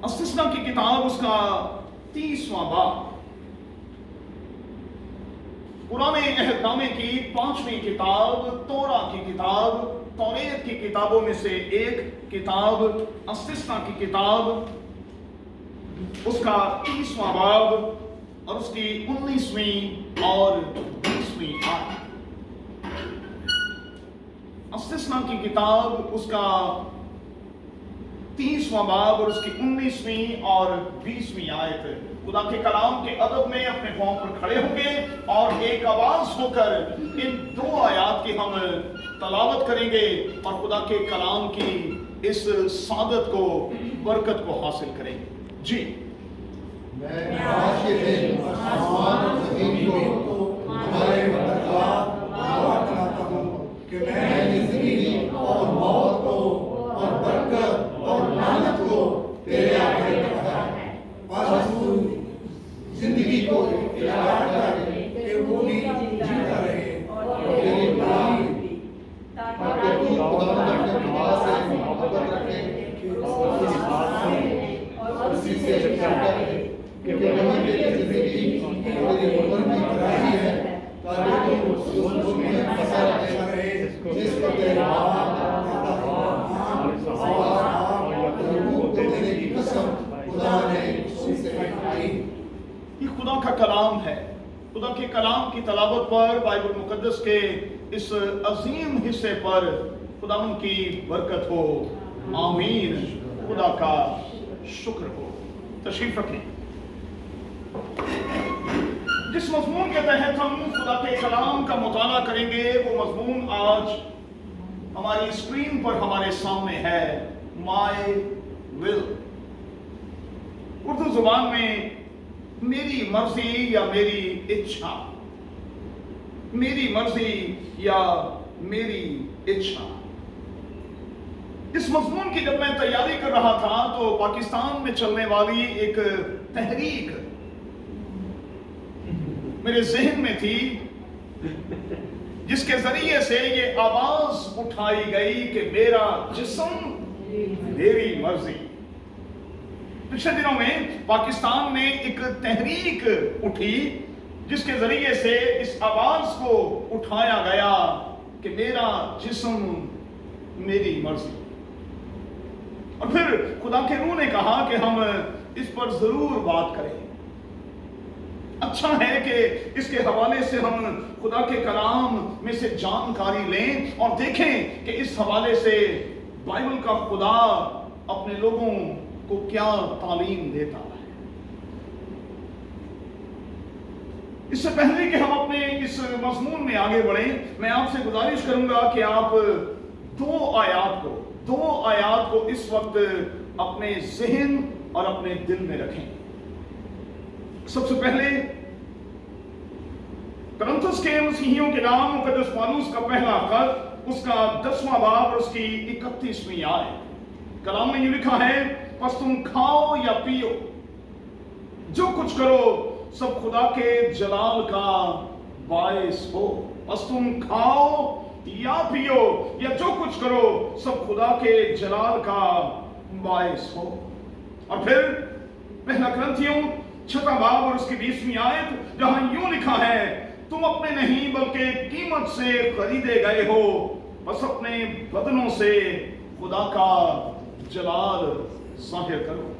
استثنا کی کتاب اس کا 30واں باب، پرانے عہد نامے کی 5ویں کتاب، تورا کی کتاب، توریت کی کتابوں میں سے ایک کتاب استثنا کی کتاب، اس کا 30واں باب اور اس کی 19ویں اور 20ویں آیت۔ استثنا کی کتاب اس کا 30واں باب اور اس کی 19ویں اور 20ویں آیت۔ خدا کے کلام کے ادب میں اپنے پاؤں پر کھڑے ہوں گے اور ایک آواز ہو کر ان 2 آیات کی ہم تلاوت کریں گے اور خدا کے کلام کی اس سعادت کو، برکت کو حاصل کریں گے۔ جی، میں آج کے دن آسمان اور زمین کو تمہارے برکات دعا کراتا ہوں کہ میں نے زندگی اور موت کو اور برکت اور لعنت کو تیرے آگے رکھا ہے۔ بس تو زندگی کو اختیار کر کہ وہ بھی جیتا رہے اور تیری بڑائی، تاکہ تو خداوند کے دعا سے محبت رکھے کہ اس کی بات سنے اور اسی سے کرے کہ وہ تیری زندگی تیری عمر کی بڑائی ہے، تاکہ تو اس میں پھنسا رہے جس کو تیرے باپ یہ خدا کا کلام ہے۔ خدا کے کلام کی تلاوت پر، بائبل مقدس کے اس عظیم حصے پر خدا ان کی برکت ہو، آمین۔ خدا کا شکر ہو۔ تشریف رکھیں۔ جس مضمون کے تحت ہم خدا کے کلام کا مطالعہ کریں گے وہ مضمون آج ہماری اسکرین پر ہمارے سامنے ہے، مائی ول۔ اردو زبان میں میری مرضی یا میری اچھا، میری مرضی یا میری اچھا۔ اس مضمون کی جب میں تیاری کر رہا تھا تو پاکستان میں چلنے والی ایک تحریک میرے ذہن میں تھی، جس کے ذریعے سے یہ آواز اٹھائی گئی کہ میرا جسم میری مرضی۔ پچھلے دنوں میں پاکستان میں ایک تحریک اٹھی جس کے ذریعے سے اس آواز کو اٹھایا گیا کہ میرا جسم میری مرضی۔ اور پھر خدا کے روح نے کہا کہ ہم اس پر ضرور بات کریں۔ اچھا ہے کہ اس کے حوالے سے ہم خدا کے کلام میں سے جانکاری لیں اور دیکھیں کہ اس حوالے سے بائبل کا خدا اپنے لوگوں کو کیا تعلیم دیتا ہے۔ اس سے پہلے کہ ہم اپنے اس مضمون میں آگے بڑھیں، میں آپ سے گزارش کروں گا کہ آپ 2 آیات کو اس وقت اپنے ذہن اور اپنے دل میں رکھیں۔ سب سے پہلے کرنتھس کے مسیحیوں کے نام مقدس پالوس کا پہلا خط، اس کا 10واں باب اور اس کی 31ویں آیت۔ کلام میں یہ لکھا ہے، پس تم کھاؤ یا پیو، جو کچھ کرو سب خدا کے جلال کا باعث ہو۔ پس تم کھاؤ یا پیو یا جو کچھ کرو سب خدا کے جلال کا باعث ہو۔ اور پھر پہلا کرنتھیوں 6واں باب اور اس کی 20ویں آیت، جہاں یوں لکھا ہے، تم اپنے نہیں بلکہ قیمت سے خریدے گئے ہو، بس اپنے بدنوں سے خدا کا جلال ظاہر کرو۔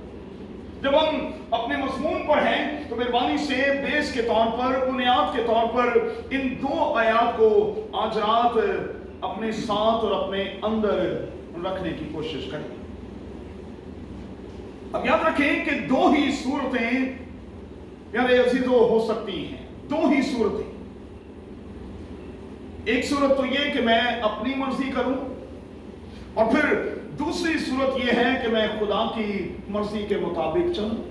جب ہم اپنے مضمون پر ہیں تو مہربانی سے بیس کے طور پر، بنیاد کے طور پر ان 2 آیات کو آج رات اپنے ساتھ اور اپنے اندر رکھنے کی کوشش کریں۔ اب یاد رکھیں کہ 2 ہی صورتیں پیارے عزیزو ہو سکتی ہیں، 2 ہی صورتیں۔ ایک صورت تو یہ کہ میں اپنی مرضی کروں، اور پھر دوسری صورت یہ ہے کہ میں خدا کی مرضی کے مطابق چلوں۔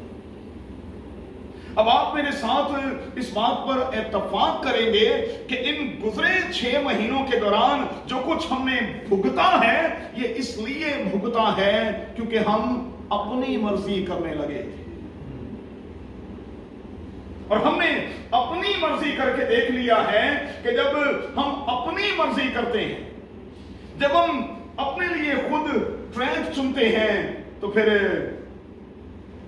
اب آپ میرے ساتھ اس بات پر اتفاق کریں گے کہ ان گزرے 6 مہینوں کے دوران جو کچھ ہم نے بھگتا ہے، یہ اس لیے بھگتا ہے کیونکہ ہم اپنی مرضی کرنے لگے تھے۔ اور ہم نے اپنی مرضی کر کے دیکھ لیا ہے کہ جب ہم اپنی مرضی کرتے ہیں، جب ہم اپنے لیے خود ٹریک چنتے ہیں، تو پھر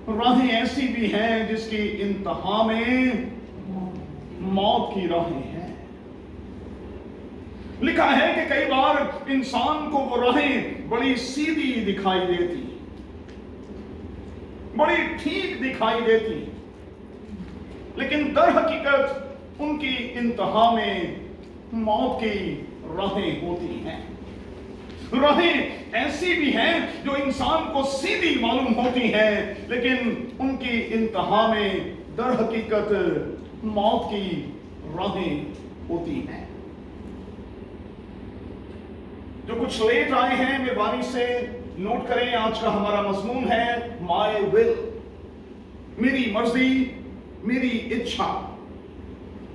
राहें ऐसी भी हैं जिसकी इंतहा में मौत की राहें हैं। लिखा है कि कई बार इंसान को वो राहें बड़ी सीधी दिखाई देती, बड़ी ठीक दिखाई देती, लेकिन दर हकीकत उनकी इंतहा में मौत की राहें होती हैं। राहें ऐसी भी हैं जो इंसान को सीधी मालूम होती हैं, लेकिन उनकी इंतहा में दर हकीकत मौत की राहें होती हैं। जो कुछ लेट आए हैं मेहरबानी से नोट करें, आज का हमारा मजमून है माय विल, मेरी मर्जी, मेरी इच्छा।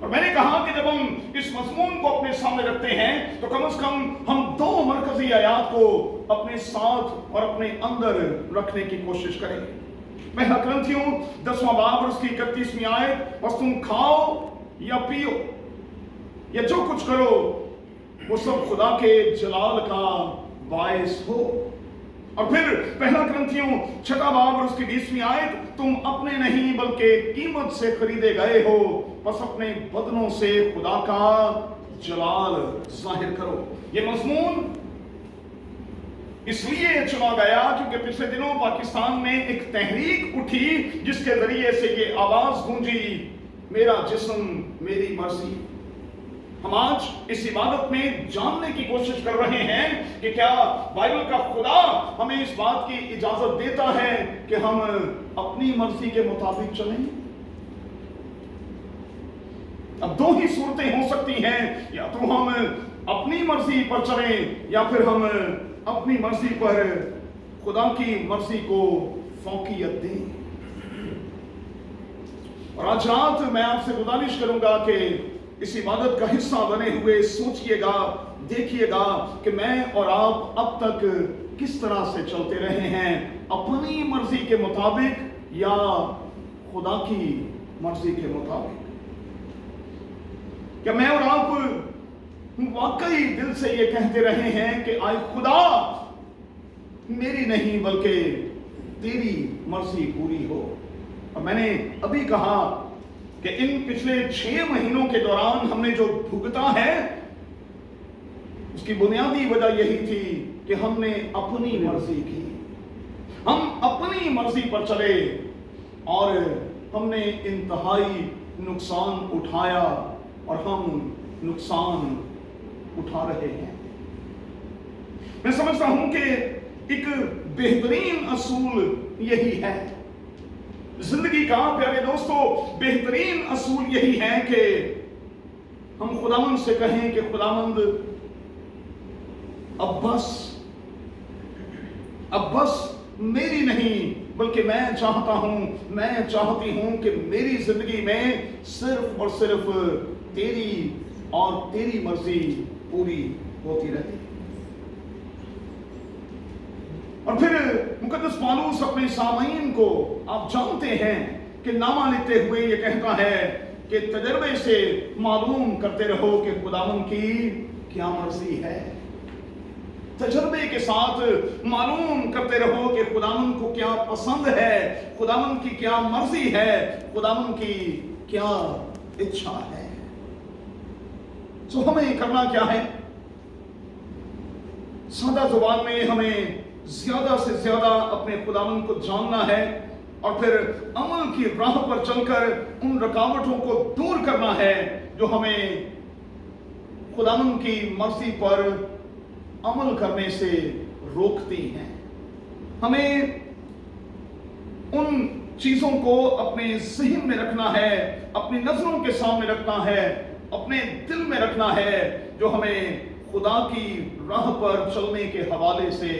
और मैंने कहा कि जब हम इस मजमून को अपने सामने रखते हैं तो कम से कम हम दो मरकजी आयात को अपने साथ और अपने अंदर रखने की कोशिश करें। पहला कुरिन्थियों 10वां बाब और उसकी 31वीं आयत, बस तुम खाओ या पियो या जो कुछ करो वो सब खुदा के जलाल का बायस हो। और फिर पहला कुरिन्थियों 6वां बाब और उसकी 20वीं आयत, तुम अपने नहीं बल्कि कीमत से खरीदे गए हो, बस अपने बदनों से खुदा का जलाल जाहिर करो। ये मजमून इसलिए चुना गया क्योंकि पिछले दिनों पाकिस्तान में एक तहरीक उठी जिसके जरिए से ये आवाज गूंजी, मेरा जिस्म मेरी मर्जी। हम आज इस इबादत में जानने की कोशिश कर रहे हैं कि क्या बाइबल का खुदा हमें इस बात की इजाजत देता है कि हम अपनी मर्जी के मुताबिक चलें। अब दो ही सूरतें हो सकती हैं, या तो हम अपनी मर्जी पर चलें या फिर हम अपनी मर्जी पर खुदा की मर्जी को फौकियत दें। और आज रात मैं आपसे गुजारिश करूंगा कि इस इबादत का हिस्सा बने हुए सोचिएगा, देखिएगा कि मैं और आप अब तक किस तरह से चलते रहे हैं, अपनी मर्जी के मुताबिक या खुदा की मर्जी के मुताबिक। क्या मैं और आप वाकई दिल से ये कहते रहे हैं कि आए खुदा मेरी नहीं बल्कि तेरी मर्जी पूरी हो। और मैंने अभी कहा कि इन पिछले 6 महीनों के दौरान हमने जो भुगता है उसकी बुनियादी वजह यही थी कि हमने अपनी मर्जी की, हम अपनी मर्जी पर चले और हमने इंतहाई नुकसान उठाया और हम नुकसान उठा रहे हैं। मैं समझता हूं कि एक बेहतरीन असूल यही है जिंदगी का, प्यारे दोस्तों, बेहतरीन असूल यही है कि हम खुदावंद से कहें कि खुदावंद अब बस मेरी नहीं बल्कि मैं चाहता हूं, मैं चाहती हूं कि मेरी जिंदगी में सिर्फ और सिर्फ तेरी और तेरी मर्जी पूरी होती रहे। और फिर मुकद्दस पौलुस अपने सामईन को, आप जानते हैं कि नामा लेते हुए ये कहता है कि तजर्बे से मालूम करते रहो कि खुदावंद की क्या मर्जी है। तजर्बे के साथ मालूम करते रहो कि खुदावंद को क्या पसंद है, खुदावंद की क्या मर्जी है, खुदावंद की क्या इच्छा है। तो हमें करना क्या है? सादा जुबान में हमें ज्यादा से ज्यादा अपने खुदावंद को जानना है और फिर अमल की राह पर चलकर उन रुकावटों को दूर करना है जो हमें खुदावंद की मर्जी पर अमल करने से रोकती हैं। हमें उन चीजों को अपने ज़हन में रखना है, अपनी नजरों के सामने रखना है, अपने दिल में रखना है, जो हमें खुदा की राह पर चलने के हवाले से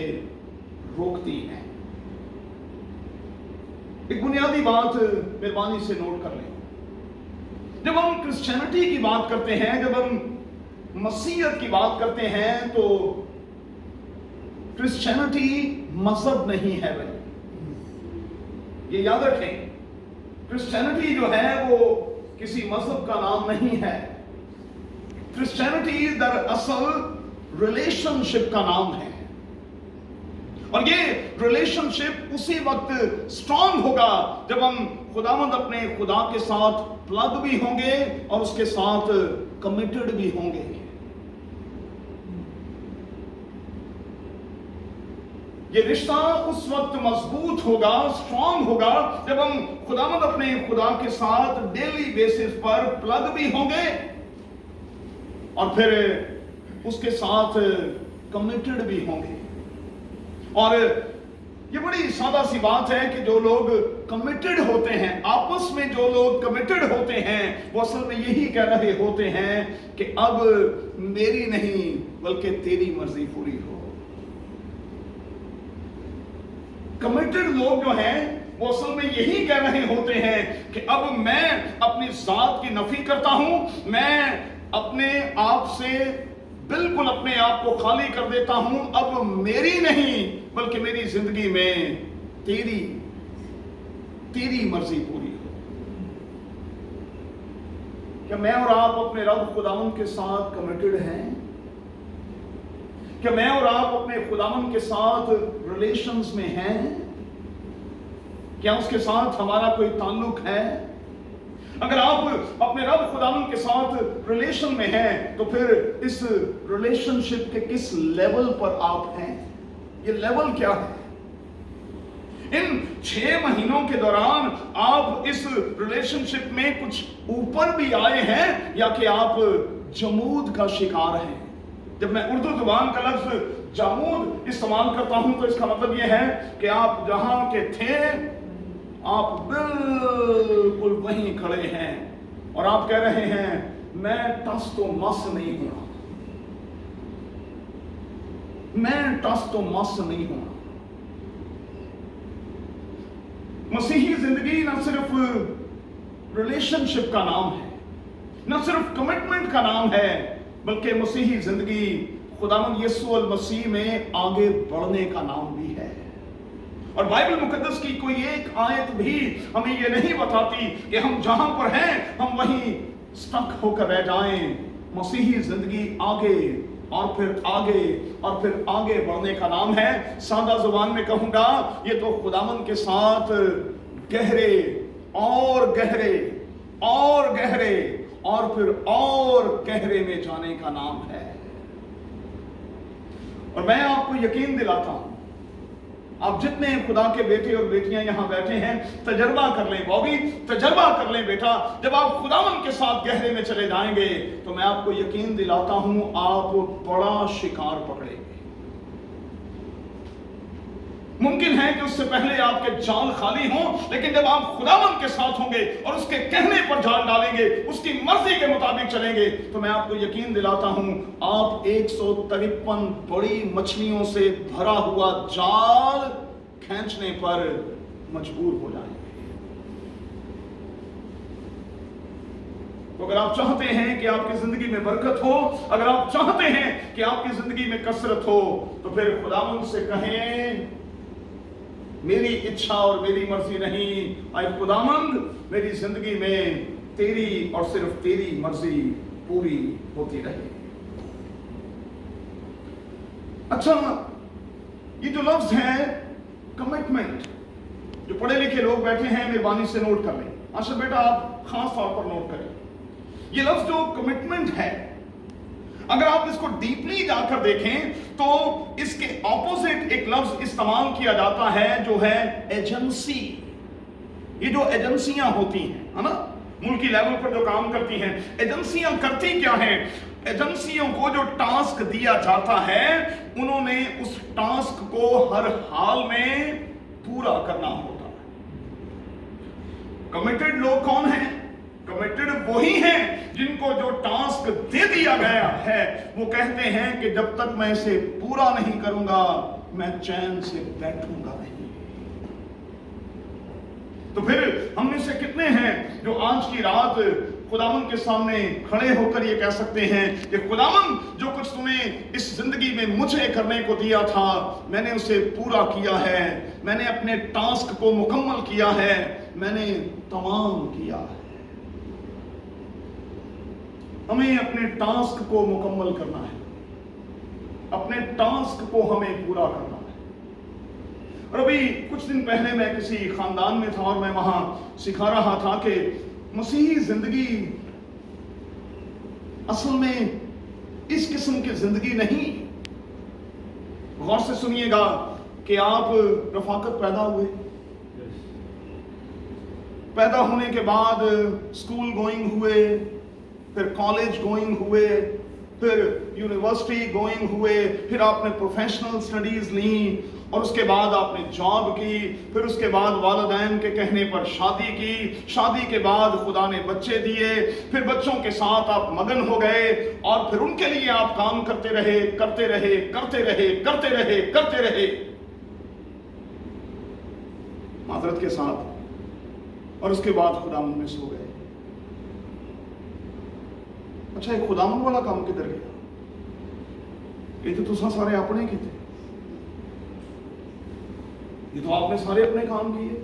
रोकती है। एक बुनियादी बात मेहरबानी से नोट कर लें। जब हम क्रिश्चियनिटी की बात करते हैं, जब हम मसीहत की बात करते हैं, तो क्रिश्चियनिटी मजहब नहीं है भाई, ये याद रखें। क्रिश्चियनिटी जो है वो किसी मजहब का नाम नहीं है। क्रिश्चियनिटी दरअसल रिलेशनशिप का नाम है। और ये रिलेशनशिप उसी वक्त स्ट्रांग होगा जब हम खुदावंद अपने खुदा के साथ प्लग भी होंगे और उसके साथ कमिटेड भी होंगे। ये रिश्ता उस वक्त मजबूत होगा, स्ट्रांग होगा जब हम खुदावंद अपने खुदा के साथ डेली बेसिस पर प्लग भी होंगे और फिर उसके साथ कमिटेड भी होंगे। और ये बड़ी सादा सी बात है कि जो लोग कमिटेड होते हैं, आपस में जो लोग कमिटेड होते हैं, वो असल में यही कह रहे होते हैं कि अब मेरी नहीं बल्कि तेरी मर्जी पूरी हो। कमिटेड लोग जो हैं वो असल में यही कह रहे होते हैं कि अब मैं अपनी जात की नफी करता हूं, मैं अपने आप से बिल्कुल अपने आप को खाली कर देता हूं, अब मेरी नहीं बल्कि मेरी जिंदगी में तेरी मर्जी पूरी हो। क्या मैं और आप अपने रब खुदावंद के साथ कमिटेड हैं? क्या मैं और आप अपने खुदावंद के साथ रिलेशंस में हैं? क्या उसके साथ हमारा कोई ताल्लुक है? अगर आप अपने रब खुदावंद के साथ रिलेशन में हैं तो फिर इस रिलेशनशिप के किस लेवल पर आप हैं? ये लेवल क्या है? इन 6 महीनों के दौरान आप इस रिलेशनशिप में कुछ ऊपर भी आए हैं या कि आप जमूद का शिकार हैं? जब मैं उर्दू जुबान का लफ्ज जामूद इस्तेमाल करता हूं तो इसका मतलब यह है कि आप जहां के थे आप बिल्कुल वहीं खड़े हैं और आप कह रहे हैं मैं टस तो मस नहीं हूं, मैं टस तो मस नहीं हूं। मसीही जिंदगी न सिर्फ रिलेशनशिप का नाम है, न सिर्फ कमिटमेंट का नाम है, बल्कि मसीही जिंदगी खुदावंद यीशु अल मसीह में आगे बढ़ने का नाम भी है। और बाइबल मुकद्दस की कोई एक आयत भी हमें ये नहीं बताती कि हम जहां पर हैं हम वहीं स्टक होकर रह जाएं। मसीही जिंदगी आगे और फिर आगे और फिर आगे बढ़ने का नाम है। सादा जुबान में कहूंगा ये तो खुदावंद के साथ गहरे और गहरे और गहरे और फिर और गहरे में जाने का नाम है। और मैं आपको यकीन दिलाता हूं, आप जितने खुदा के बेटे और बेटियां यहां बैठे हैं तजर्बा कर लें, बॉबी तजर्बा कर लें बेटा, जब आप खुदावंद के साथ गहरे में चले जाएंगे तो मैं आपको यकीन दिलाता हूं आप बड़ा शिकार पकड़ेंगे। मुमकिन है कि उससे पहले आपके जाल खाली हों, लेकिन जब आप खुदावंद के साथ होंगे और उसके कहने पर जाल डालेंगे, उसकी मर्जी के मुताबिक चलेंगे, तो मैं आपको यकीन दिलाता हूं आप 153 बड़ी मछलियों से भरा हुआ जाल खींचने पर मजबूर हो जाएंगे। तो अगर आप चाहते हैं कि आपकी जिंदगी में बरकत हो, अगर आप चाहते हैं कि आपकी जिंदगी में कसरत हो, तो फिर खुदावंद से कहें मेरी इच्छा और मेरी मर्जी नहीं, आए खुदावंद मेरी जिंदगी में तेरी और सिर्फ तेरी मर्जी पूरी होती रहे। अच्छा, ये जो लफ्ज है कमिटमेंट, जो पढ़े लिखे लोग बैठे हैं मेहरबानी से नोट कर लें। आशा बेटा आप खास तौर पर नोट करें। ये लफ्ज जो कमिटमेंट है, अगर आप इसको डीपली जाकर देखें तो इसके ऑपोजिट एक लफ्ज इस्तेमाल किया जाता है जो है एजेंसी। ये जो एजेंसियां होती हैं, है ना, मुल्की लेवल पर जो काम करती हैं, एजेंसियां करती क्या हैं? एजेंसियों को जो टास्क दिया जाता है उन्होंने उस टास्क को हर हाल में पूरा करना होता है। कमिटेड लोग कौन हैं? कमिटेड वही हैं जिनको जो टास्क दे दिया गया है वो कहते हैं कि जब तक मैं इसे पूरा नहीं करूंगा मैं चैन से बैठूंगा नहीं। तो फिर हम में से कितने हैं जो आज की रात खुदावंद के सामने खड़े होकर ये कह सकते हैं कि खुदावंद जो कुछ तुम्हें इस जिंदगी में मुझे करने को दिया था मैंने उसे पूरा किया है, मैंने अपने टास्क को मुकम्मल किया है, मैंने तमाम किया है। हमें अपने टास्क को मुकम्मल करना है, अपने टास्क को हमें पूरा करना है। اور ابھی کچھ دن پہلے میں کسی خاندان میں تھا اور میں وہاں سکھا رہا تھا کہ مسیحی زندگی اصل میں اس قسم کی زندگی نہیں. غور سے سنیے گا کہ آپ رفاقت پیدا ہوئے، پیدا ہونے کے بعد اسکول گوئنگ ہوئے، پھر کالج گوئنگ ہوئے، پھر یونیورسٹی گوئنگ ہوئے، پھر آپ نے پروفیشنل سٹڈیز لیں اور اس کے بعد آپ نے جاب کی، پھر اس کے بعد والدین کے کہنے پر شادی کی، شادی کے بعد خدا نے بچے دیے، پھر بچوں کے ساتھ آپ مگن ہو گئے اور پھر ان کے لیے آپ کام کرتے رہے کرتے رہے کرتے رہے کرتے رہے کرتے رہے معذرت کے ساتھ، اور اس کے بعد خداوند میں سو گئے. اچھا یہ خداوند والا کام کدھر گیا؟ یہ تو تساں سارے اپنے کیتے، یہ تو آپ نے سارے اپنے کام کیے،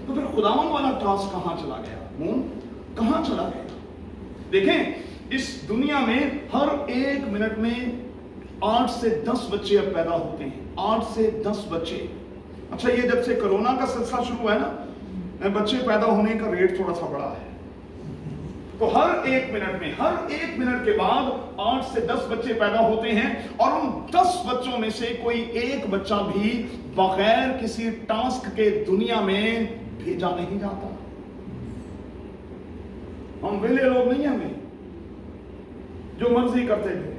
تو پھر خداوند والا ٹاسک کہاں چلا گیا؟ کہاں چلا گیا؟ دیکھیں اس دنیا میں ہر ایک منٹ میں 8 سے 10 بچے اب پیدا ہوتے ہیں، 8 سے 10 بچے. اچھا یہ جب سے کرونا کا سلسلہ شروع ہوا ہے نا، بچے پیدا ہونے کا ریٹ تھوڑا سا بڑا ہے، تو ہر ایک منٹ کے بعد 8 سے 10 بچے پیدا ہوتے ہیں، اور ان 10 بچوں میں سے کوئی ایک بچہ بھی بغیر کسی ٹاسک کے دنیا میں بھیجا نہیں جاتا. ہم ویلے لوگ نہیں ہیں جو مرضی کرتے تھے.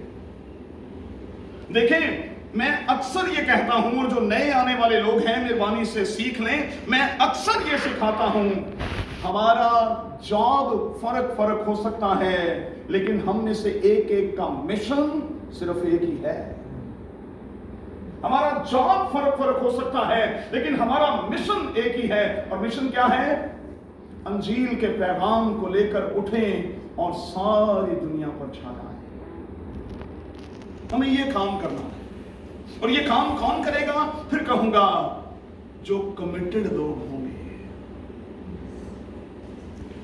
دیکھیں میں اکثر یہ کہتا ہوں، اور جو نئے آنے والے لوگ ہیں مہربانی سے سیکھ لیں، میں اکثر یہ سکھاتا ہوں ہمارا جاب فرق ہو سکتا ہے، لیکن ہم میں سے ایک ایک کا مشن صرف ایک ہی ہے. ہمارا جاب فرق ہو سکتا ہے، لیکن ہمارا مشن ایک ہی ہے. اور مشن کیا ہے؟ انجیل کے پیغام کو لے کر اٹھیں اور ساری دنیا پر چھا جائیں. ہمیں یہ کام کرنا ہے. اور یہ کام کون کرے گا؟ پھر کہوں گا جو کمیٹڈ لوگ ہوں گے،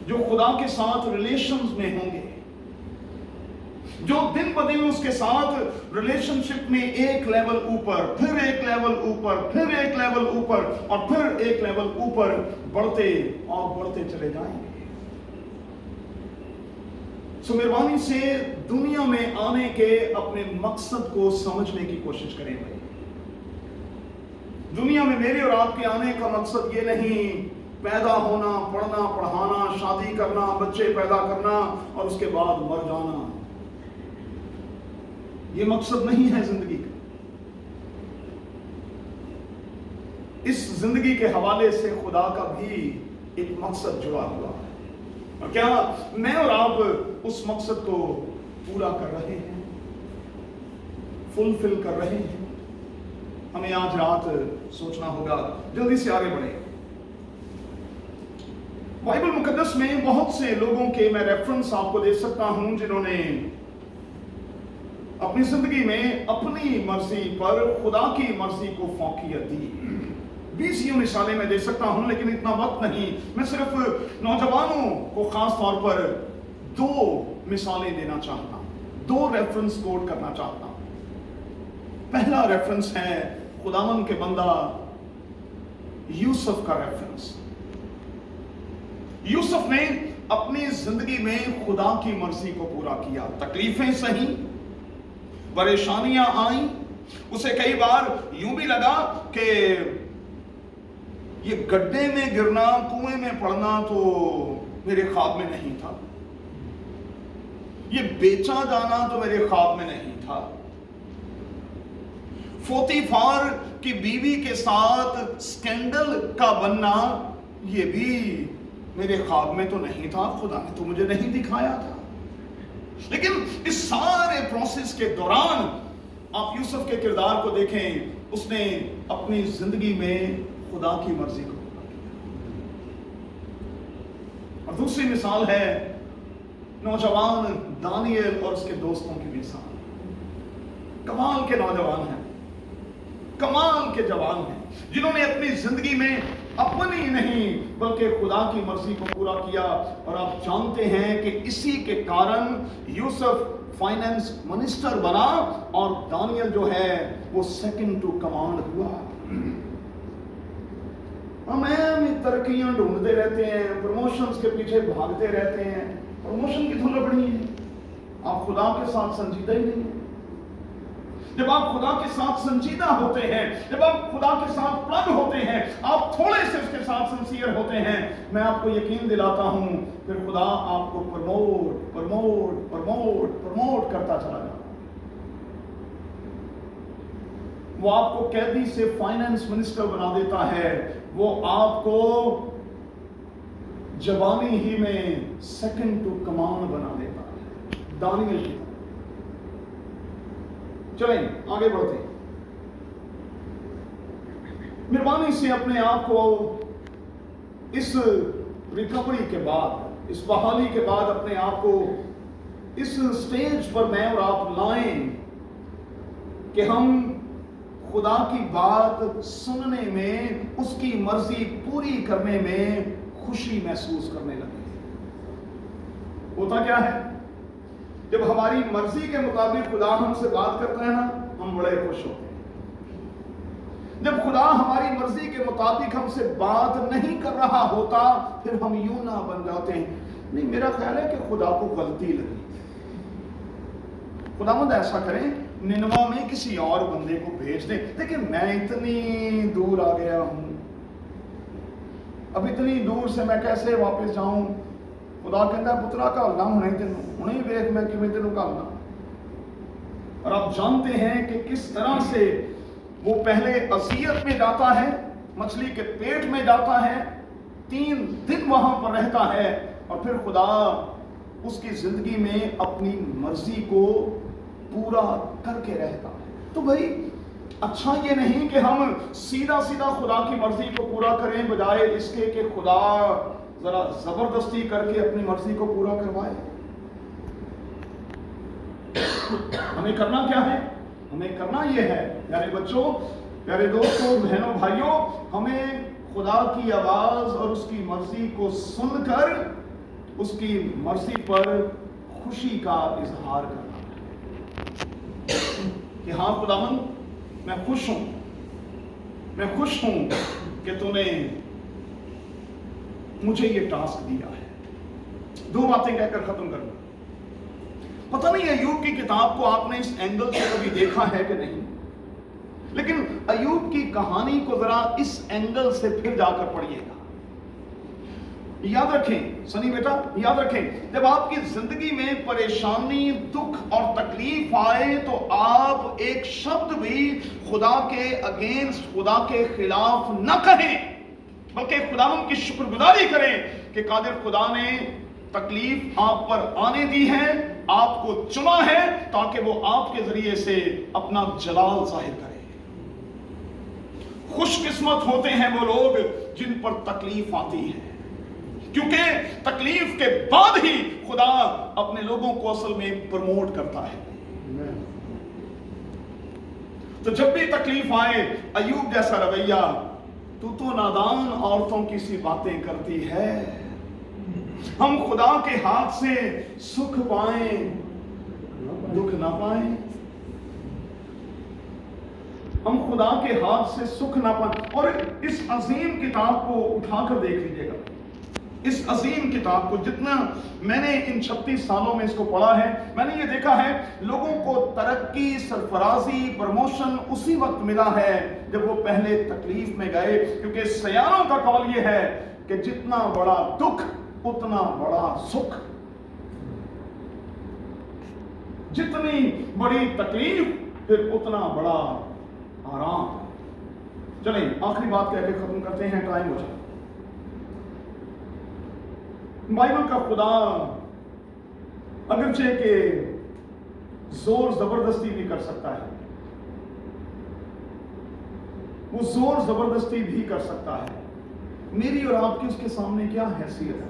جو خدا کے ساتھ ریلیشنز میں ہوں گے، جو دن بدن اس کے ساتھ ریلیشن شپ میں ایک لیول اوپر، پھر ایک لیول اوپر، پھر ایک لیول اوپر، اور پھر ایک لیول اوپر بڑھتے اور بڑھتے چلے جائیں گے. سو مہربانی سے دنیا میں آنے کے اپنے مقصد کو سمجھنے کی کوشش کریں بھائی. دنیا میں میرے اور آپ کے آنے کا مقصد یہ نہیں پیدا ہونا، پڑھنا پڑھانا، شادی کرنا، بچے پیدا کرنا اور اس کے بعد مر جانا. یہ مقصد نہیں ہے زندگی کا. اس زندگی کے حوالے سے خدا کا بھی ایک مقصد جڑا ہوا ہے، اور کیا میں اور آپ اس مقصد کو پورا کر رہے ہیں، فلفل کر رہے ہیں؟ ہمیں آج رات سوچنا ہوگا. جلدی سے آگے بڑھیں. بائبل مقدس میں بہت سے لوگوں کے میں ریفرنس آپ کو دے سکتا ہوں جنہوں نے اپنی زندگی میں اپنی مرضی پر خدا کی مرضی کو فوقیت دی. 20 مثالیں میں دے سکتا ہوں، لیکن اتنا وقت نہیں. میں صرف نوجوانوں کو خاص طور پر 2 مثالیں دینا چاہتا ہوں، 2 ریفرنس کوٹ کرنا چاہتا ہوں. پہلا ریفرنس ہے خداوند کے بندہ یوسف کا ریفرنس. یوسف نے اپنی زندگی میں خدا کی مرضی کو پورا کیا. تکلیفیں سہی، پریشانیاں آئیں، اسے کئی بار یوں بھی لگا کہ یہ گڈھے میں گرنا، کنویں میں پڑنا تو میرے خواب میں نہیں تھا، یہ بیچا جانا تو میرے خواب میں نہیں تھا، پوتیفار کی بیوی کے ساتھ سکینڈل کا بننا یہ بھی میرے خواب میں تو نہیں تھا، خدا نے تو مجھے نہیں دکھایا تھا. لیکن اس سارے پروسیس کے دوران آپ یوسف کے کردار کو دیکھیں، اس نے اپنی زندگی میں خدا کی مرضی کو پورا کیا. اور دوسری مثال ہے نوجوان دانیل اور اس کے دوستوں کی مثال. کمال کے نوجوان ہیں، کمال کے جوان ہیں، جنہوں نے اپنی زندگی میں اپنی نہیں بلکہ خدا کی مرضی کو پورا کیا. اور آپ جانتے ہیں کہ اسی کے کارن یوسف فائنانس منسٹر بنا اور دانیل جو ہے وہ سیکنڈ ٹو کمانڈ ہوا. हम तरक्कियां ढूंढते रहते हैं, प्रमोशंस के पीछे भागते रहते हैं। प्रमोशन की धुन पड़ी है, आप खुदा के साथ संजीदा ही नहीं है। जब आप खुदा के साथ संजीदा होते हैं, जब आप खुदा के साथ प्लग होते हैं, आप थोड़े से उसके साथ सिंसियर होते हैं, मैं आपको यकीन दिलाता हूं, फिर खुदा आपको प्रमोट प्रमोट प्रमोट प्रमोट करता चला जाता। वो आपको कैदी से फाइनेंस मिनिस्टर बना देता है, वो आपको जवानी ही में सेकंड टू कमांड बना देता है, दानियल की। चलें आगे बढ़ते हैं। मेहरबानी से अपने आप को इस रिकवरी के बाद, इस बहाली के बाद अपने आप को इस स्टेज पर मैं और आप लाएं कि हम खुदा की बात सुनने में, उसकी मर्जी पूरी करने में खुशी महसूस करने लगे। होता क्या है, जब हमारी मर्जी के मुताबिक खुदा हमसे बात करता है ना, हम बड़े खुश होते हैं। जब खुदा हमारी मर्जी के मुताबिक हमसे बात नहीं कर रहा होता, फिर हम यूं ना बन जाते हैं, नहीं मेरा ख्याल है कि खुदा को गलती लगी। खुदावंद ऐसा करें, निनवा में किसी और बंदे को भेज दें। देखिए मैं इतनी दूर आ गया हूं, अब इतनी दूर से मैं कैसे वापस जाऊं? खुदा कहता है पुत्रा घालना हुणे तेनों, हुणे वेख मैं किवें तेनों घालना। और आप जानते हैं कि किस तरह से वो पहले असियत में जाता है, मछली के पेट में जाता है, 3 दिन वहां पर रहता है, और फिर खुदा उसकी जिंदगी में अपनी मर्जी को पूरा करके रहता है। तो भाई अच्छा ये नहीं कि हम सीधा सीधा खुदा की मर्जी को पूरा करें, बजाय इसके कि खुदा जरा जबरदस्ती करके अपनी मर्जी को पूरा करवाए। हमें करना क्या है? हमें करना यह है, प्यारे बच्चों, प्यारे दोस्तों, बहनों, भाइयों, हमें खुदा की आवाज और उसकी मर्जी को सुनकर उसकी मर्जी पर खुशी का इजहार करना कि हाँ खुदावंद, मैं खुश हूं, मैं खुश हूं कि तूने मुझे ये टास्क दिया है। 2 बातें कहकर खत्म करूंगा। पता नहीं अय्यूब की किताब को आपने इस एंगल से कभी देखा है कि नहीं, लेकिन अय्यूब की कहानी को जरा इस एंगल से फिर जाकर पढ़िएगा। याद रखें सनी बेटा, याद रखें, जब आपकी जिंदगी में परेशानी, दुख और तकलीफ आए तो आप एक शब्द भी खुदा के अगेंस्ट, खुदा के खिलाफ न कहें, बल्कि खुदावंद की शुक्रगुजारी करें कि कादिर खुदा ने तकलीफ आप पर आने दी है, आपको चुना है ताकि वो आपके जरिए से अपना जलाल जाहिर करे। खुशकिस्मत होते हैं वो लोग जिन पर तकलीफ आती है, क्योंकि तकलीफ के बाद ही खुदा अपने लोगों को असल में प्रमोट करता है। तो जब भी तकलीफ आए, अय्यूब जैसा रवैया, तू तो नादान औरतों की सी बातें करती है, हम खुदा के हाथ से सुख पाएं, दुख ना पाएं, हम खुदा के हाथ से सुख ना पाएं। और इस अजीम किताब को उठाकर देख लीजिएगा, इस अजीम किताब को, जितना मैंने इन 36 सालों में इसको पढ़ा है, मैंने ये देखा है लोगों को तरक्की, सरफराजी, प्रमोशन उसी वक्त मिला है जब वो पहले तकलीफ में गए। क्योंकि सयानों का कौल ये है कि जितना बड़ा दुख उतना बड़ा सुख, जितनी बड़ी तकलीफ फिर उतना बड़ा आराम। चलें आखिरी बात कहकर खत्म करते हैं, टाइम हो जाए। बाइबल का खुदा अगरचे के जोर जबरदस्ती भी कर सकता है, वो जोर जबरदस्ती भी कर सकता है। मेरी और आपकी उसके सामने क्या हैसियत है,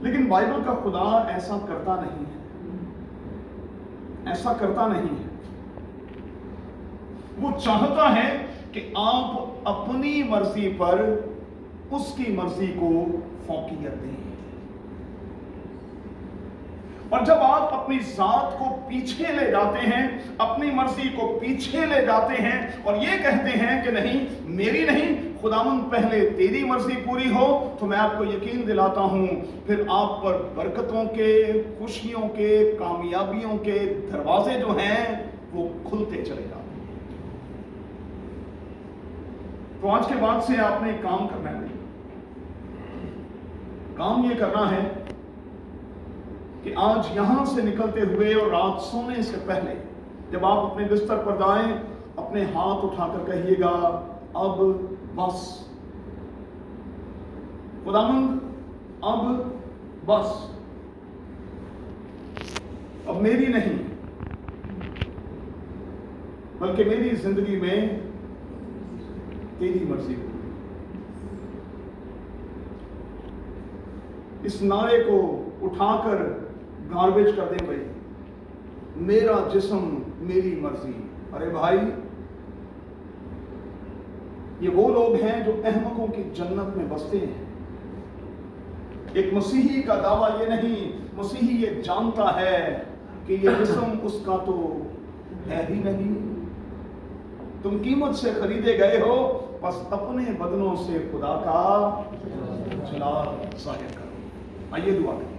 लेकिन बाइबल का खुदा ऐसा करता नहीं है, ऐसा करता नहीं है। वो चाहता है कि आप अपनी मर्जी पर उसकी मर्जी को फौकियत दें। और जब आप अपनी जात को पीछे ले जाते हैं, अपनी मर्जी को पीछे ले जाते हैं और ये कहते हैं कि नहीं, मेरी नहीं, खुदावंद पहले तेरी मर्जी पूरी हो, तो मैं आपको यकीन दिलाता हूं फिर आप पर बरकतों के, खुशियों के, कामयाबियों के दरवाजे जो हैं वो खुलते चले जाते हैं। तो आज के बाद से आपने एक काम करना है। काम ये करना है कि आज यहां से निकलते हुए और रात सोने से पहले जब आप अपने बिस्तर पर जाएं, अपने हाथ उठाकर कहिएगा, अब बस खुदावंद, अब बस, अब मेरी नहीं बल्कि मेरी जिंदगी में तेरी मर्जी हो। इस नारे को उठाकर गार्बेज कर दें भाई, मेरा जिस्म मेरी मर्जी। अरे भाई, ये वो लोग हैं जो अहमकों की जन्नत में बसते हैं। एक मसीही का दावा ये नहीं, मसीही ये जानता है कि ये जिस्म उसका तो है ही नहीं। तुम कीमत से खरीदे गए हो, बस अपने बदनों से खुदा का जलाल जाहिर करो। आइए दुआ करें।